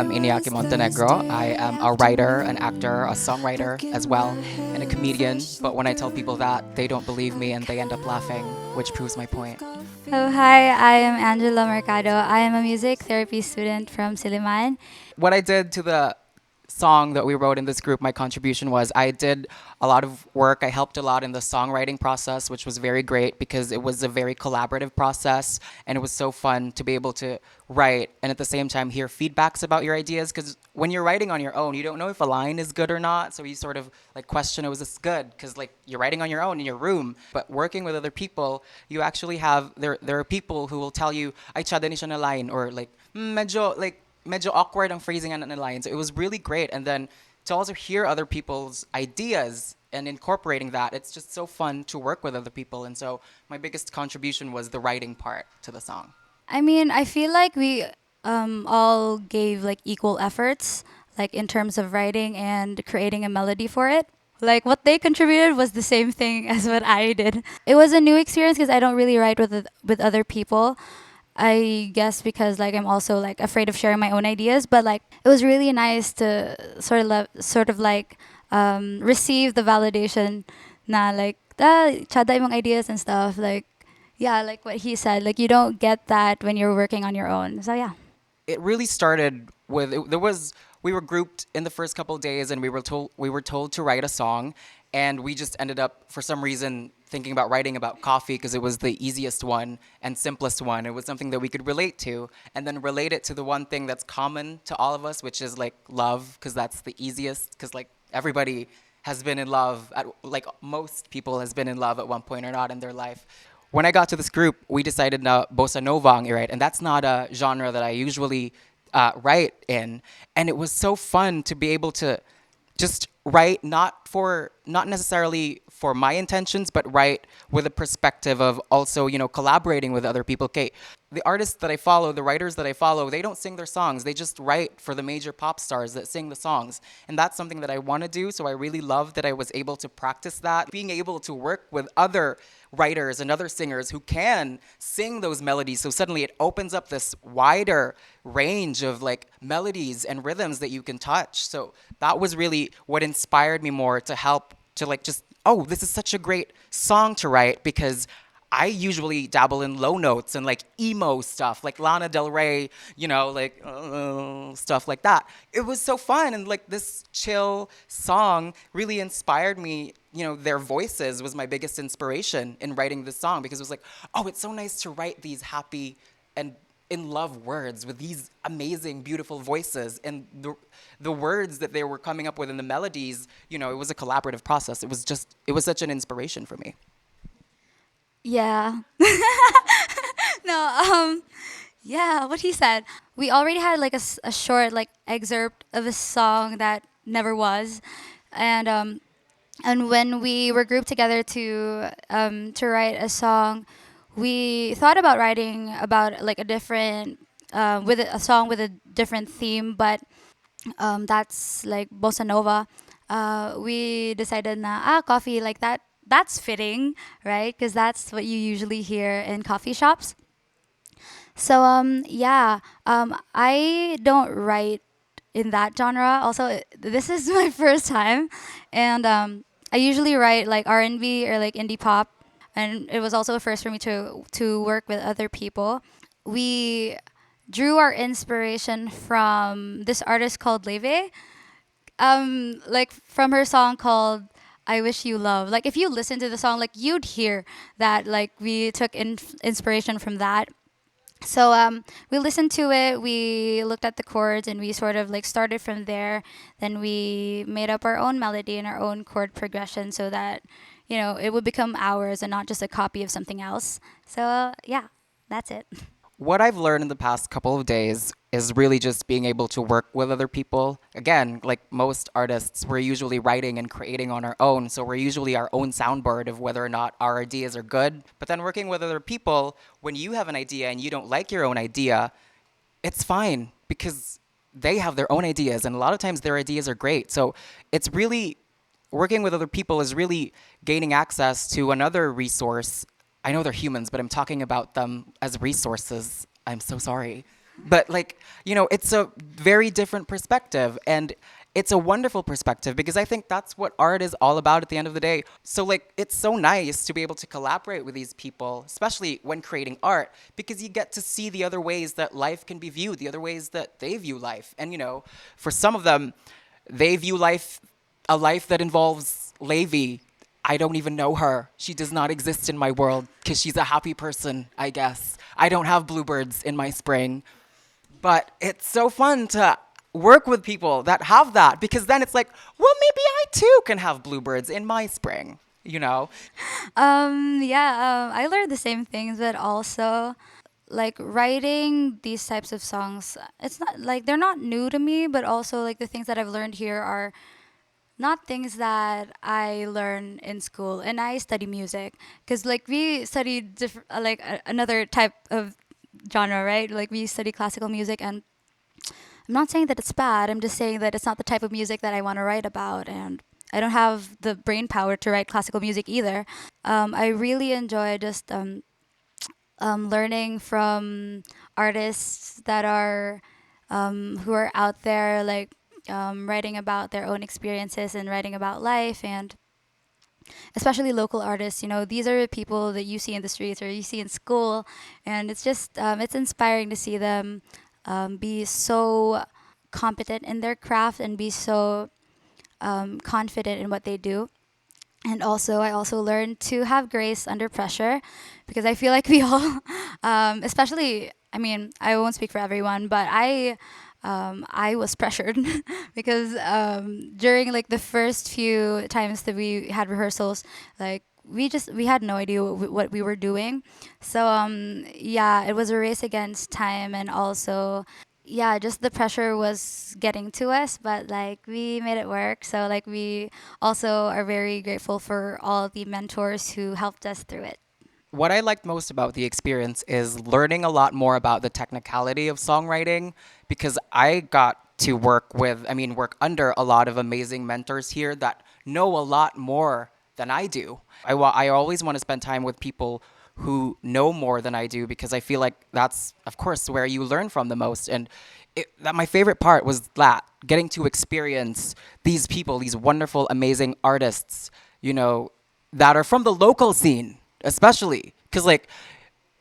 am Inaki Montenegro. I am a writer, an actor, a songwriter as well, and a comedian. But when I tell people that, they don't believe me and they end up laughing, which proves my point. Oh, hi, I am Angela Mercado. I am a music therapy student from Siliman. What I did to the song that we wrote in this group, my contribution was I did a lot of work. I helped a lot in the songwriting process, which was very great because it was a very collaborative process and it was so fun to be able to write and at the same time hear feedbacks about your ideas, because when you're writing on your own, you don't know if a line is good or not, so you sort of like question, was this good? Because like you're writing on your own in your room, but working with other people, you actually have there are people who will tell you ay chada ni siya na line, or like medyo awkward ang phrasing on the lines. It was really great. And then to also hear other people's ideas and incorporating that, it's just so fun to work with other people. And so my biggest contribution was the writing part to the song. I mean, I feel like we all gave like equal efforts, like in terms of writing and creating a melody for it. Like what they contributed was the same thing as what I did. It was a new experience because I don't really write with other people. I guess because like I'm also like afraid of sharing my own ideas, but like it was really nice to sort of like receive the validation na like chada imong ideas and stuff, like yeah, like what he said, like you don't get that when you're working on your own. So yeah. It really started with we were grouped in the first couple of days and we were told to write a song, and we just ended up for some reason thinking about writing about coffee because it was the easiest one and simplest one. It was something that we could relate to, and then relate it to the one thing that's common to all of us, which is like love, because that's the easiest, because like everybody has been in love like most people has been in love at one point or not in their life. When I got to this group, we decided na bossa nova ang i-write, and that's not a genre that I usually write in, and it was so fun to be able to just write not necessarily for my intentions, but write with a perspective of also, collaborating with other people. Okay, the artists that I follow, the writers that I follow, they don't sing their songs. They just write for the major pop stars that sing the songs. And that's something that I want to do. So I really love that I was able to practice that. Being able to work with other writers and other singers who can sing those melodies. So suddenly it opens up this wider range of like melodies and rhythms that you can touch. So that was really what inspired me more to help to like just, oh, this is such a great song to write, because I usually dabble in low notes and like emo stuff, like Lana Del Rey, like stuff like that. It was so fun, and like this chill song really inspired me. Their voices was my biggest inspiration in writing this song, because it was like, oh, it's so nice to write these happy and in love words with these amazing, beautiful voices, and the words that they were coming up with in the melodies. It was a collaborative process. It was such an inspiration for me. Yeah. No, yeah, what he said. We already had like a short like excerpt of a song that never was. And when we were grouped together to write a song, we thought about writing about like a different with a song with a different theme, but that's like bossa nova. We decided na coffee, like that's fitting, right? Because that's what you usually hear in coffee shops. So yeah, I don't write in that genre. Also, this is my first time, and I usually write like R&B or like indie pop, and it was also a first for me to work with other people. We drew our inspiration from this artist called Leve, like from her song called I Wish You Love. Like if you listen to the song, like you'd hear that like we took inspiration from that. So we listened to it, we looked at the chords, and we sort of like started from there. Then we made up our own melody and our own chord progression so that, it would become ours and not just a copy of something else. So yeah, that's it. What I've learned in the past couple of days is really just being able to work with other people. Again, like most artists, we're usually writing and creating on our own, so we're usually our own soundboard of whether or not our ideas are good. But then working with other people, when you have an idea and you don't like your own idea, it's fine, because they have their own ideas, and a lot of times their ideas are great. So it's really, working with other people is really gaining access to another resource. I know they're humans, but I'm talking about them as resources. I'm so sorry. But like, it's a very different perspective, and it's a wonderful perspective because I think that's what art is all about at the end of the day. So like, it's so nice to be able to collaborate with these people, especially when creating art, because you get to see the other ways that life can be viewed, the other ways that they view life. And for some of them, they view a life that involves Levi. I don't even know her. She does not exist in my world because she's a happy person, I guess. I don't have bluebirds in my spring. But it's so fun to work with people that have that, because then it's like, well, maybe I too can have bluebirds in my spring, Yeah, I learned the same things, but also like writing these types of songs, it's not like they're not new to me, but also like the things that I've learned here are not things that I learn in school. And I study music because like we study another type of genre, right? Like we study classical music, and I'm not saying that it's bad. I'm just saying that it's not the type of music that I want to write about, and I don't have the brain power to write classical music either. I really enjoy just learning from artists that are who are out there, like writing about their own experiences and writing about life, and especially local artists. These are people that you see in the streets or you see in school, and it's just it's inspiring to see them be so competent in their craft and be so confident in what they do. And also, I also learned to have grace under pressure, because I feel like we all, especially, I mean, I won't speak for everyone, but I was pressured because during like the first few times that we had rehearsals, like we had no idea what we were doing. So yeah, it was a race against time, and also yeah, just the pressure was getting to us, but like we made it work. So like we also are very grateful for all the mentors who helped us through it. What I liked most about the experience is learning a lot more about the technicality of songwriting, because I got to work under a lot of amazing mentors here that know a lot more than I do. I always want to spend time with people who know more than I do, because I feel like that's, of course, where you learn from the most. And my favorite part was that, getting to experience these people, these wonderful, amazing artists, that are from the local scene, especially. Because, like,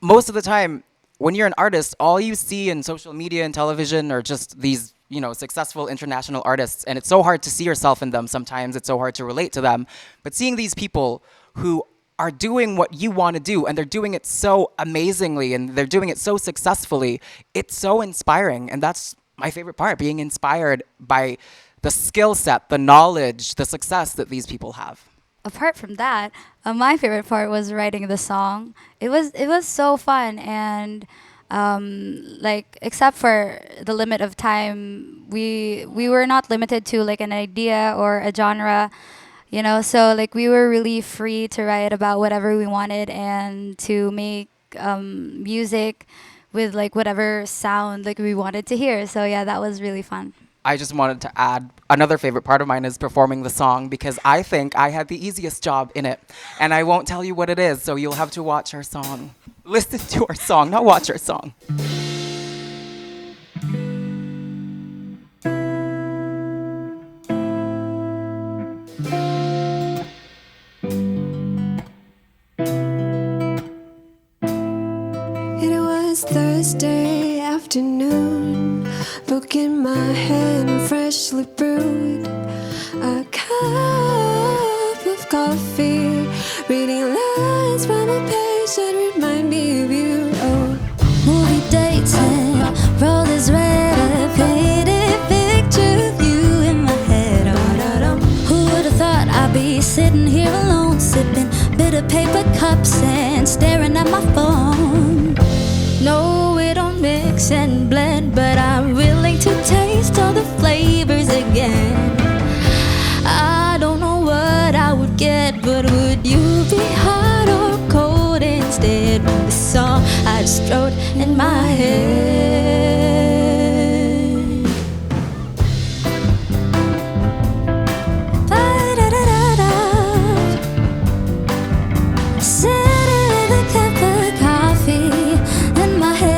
most of the time, when you're an artist, all you see in social media and television are just these, successful international artists. And it's so hard to see yourself in them sometimes. It's so hard to relate to them. But seeing these people who are doing what you want to do, and they're doing it so amazingly, and they're doing it so successfully, it's so inspiring. And that's my favorite part, being inspired by the skill set, the knowledge, the success that these people have. Apart from that, my favorite part was writing the song. It was so fun, and like except for the limit of time, we were not limited to like an idea or a genre. So like we were really free to write about whatever we wanted and to make music with like whatever sound like we wanted to hear. So yeah, that was really fun. I just wanted to add, another favorite part of mine is performing the song, because I think I had the easiest job in it. And I won't tell you what it is, so you'll have to watch our song. Listen to our song, not watch our song. It was Thursday afternoon, book in my hand, freshly brewed, a cup of coffee, reading lines from a page that remind me of you. Oh, Movie dates and rollers red, a painted picture of you in my head. Oh, who would have thought I'd be sitting here alone, sipping bitter paper cups and staring at my phone? No, we don't mix and blend, but I'm willing to taste all the flavors again. I don't know what I would get, but would you be hot or cold instead? When the song I just wrote in my head. Ba-da-da-da-da. Sitting with a cup of coffee in my head.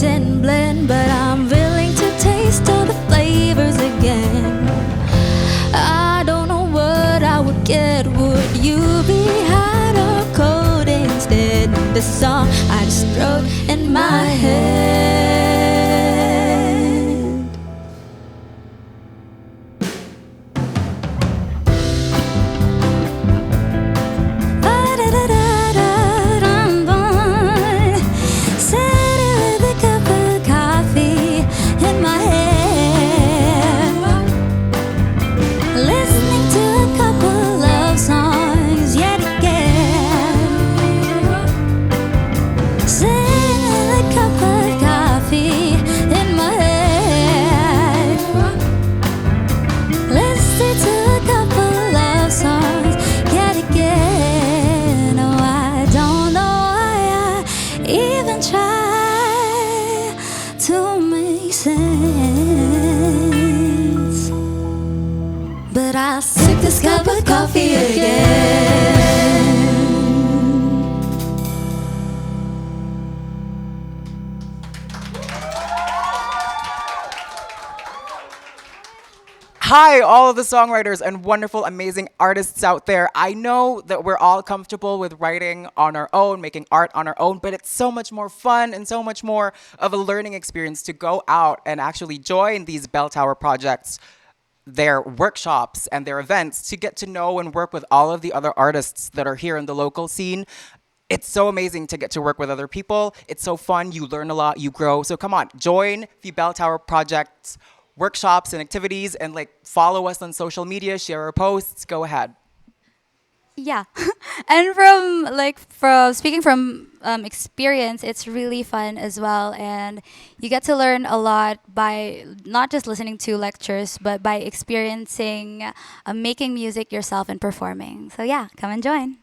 mix and blend, but I'm willing to taste all the flavors again. I don't know what I would get. Would you be hot or cold instead? The song I just wrote in my head. Sitting with a cup of coffee in my hand, listening to a couple love songs yet again. Sitting with a cup of coffee in my hand, listening to a couple love songs yet again. Oh, I don't know why I even try to make sense, but I'll sip this cup of coffee again. Hi, all of the songwriters and wonderful, amazing artists out there. I know that we're all comfortable with writing on our own, making art on our own, but it's so much more fun and so much more of a learning experience to go out and actually join these Belltower projects, their workshops and their events, to get to know and work with all of the other artists that are here in the local scene. It's so amazing to get to work with other people. It's so fun. You learn a lot, you grow. So come on, join the Belltower projects workshops and activities, and like follow us on social media, share our posts. Go ahead. Yeah. And from speaking from experience, it's really fun as well, and you get to learn a lot by not just listening to lectures, but by experiencing making music yourself and performing. So yeah, come and join.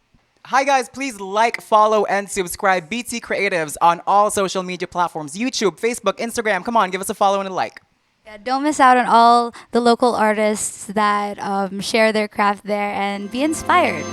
Hi guys, please like, follow, and subscribe BT Creatives on all social media platforms: YouTube, Facebook, Instagram. Come on, give us a follow and a like. Yeah, don't miss out on all the local artists that share their craft there, and be inspired.